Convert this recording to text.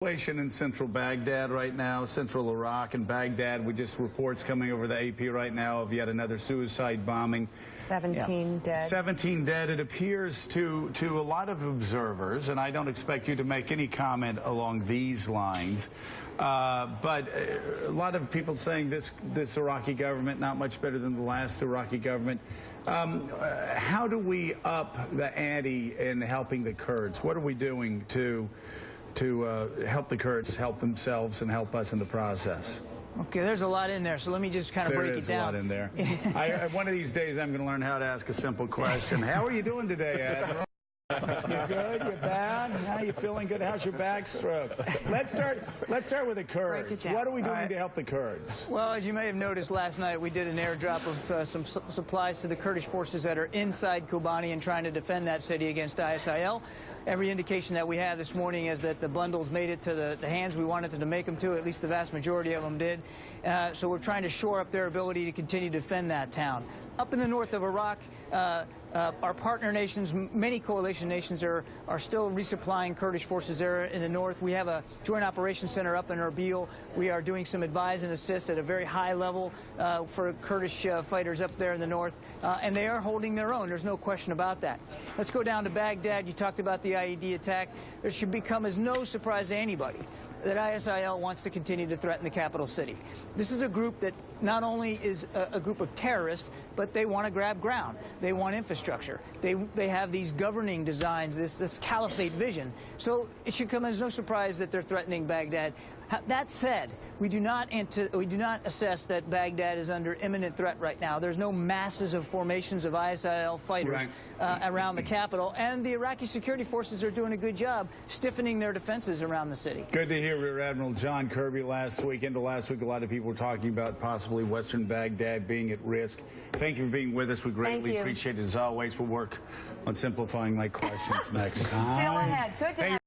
Situation in central Baghdad right now, central Iraq and Baghdad. We just reports coming over the AP right now of yet another suicide bombing. 17 dead. 17 dead. It appears to a lot of observers, and I don't expect you to make any comment along these lines, but a lot of people saying this Iraqi government not much better than the last Iraqi government. How do we up the ante in helping the Kurds? What are we doing to help the Kurds help themselves and help us in the process? Okay, there's a lot in there, so let me just kind of break it down. There is a lot in there. One of these days, I'm going to learn how to ask a simple question. How are you doing today, Admiral? You good? You bad? How you feeling good? How's your backstroke? Let's start with the Kurds. What are we doing to help the Kurds? Well, as you may have noticed last night, we did an airdrop of some supplies to the Kurdish forces that are inside Kobani and trying to defend that city against ISIL. Every indication that we have this morning is that the bundles made it to the hands we wanted them to make them to. At least the vast majority of them did. So we're trying to shore up their ability to continue to defend that town. Up in the north of Iraq, our partner nations, many coalition nations, are still resupplying Kurdish forces there in the north. We have a joint operations center up in Erbil. We are doing some advise and assist at a very high level for Kurdish fighters up there in the north, and they are holding their own. There's no question about that. Let's go down to Baghdad. You talked about the IED attack. There should become as no surprise to anybody that ISIL wants to continue to threaten the capital city. This is a group that not only is a group of terrorists, but they want to grab ground. They want infrastructure. They have these governing designs, this caliphate vision. So it should come as no surprise that they're threatening Baghdad. That said, we do not assess that Baghdad is under imminent threat right now. There's no masses of formations of ISIL fighters around the capital, and the Iraqi security forces are doing a good job stiffening their defenses around the city. Good to hear Rear Admiral John Kirby. Last week, a lot of people were talking about possibly western Baghdad being at risk. Thank you for being with us. We greatly appreciate it. As always, we'll work on simplifying my questions next time. Still ahead. Good to have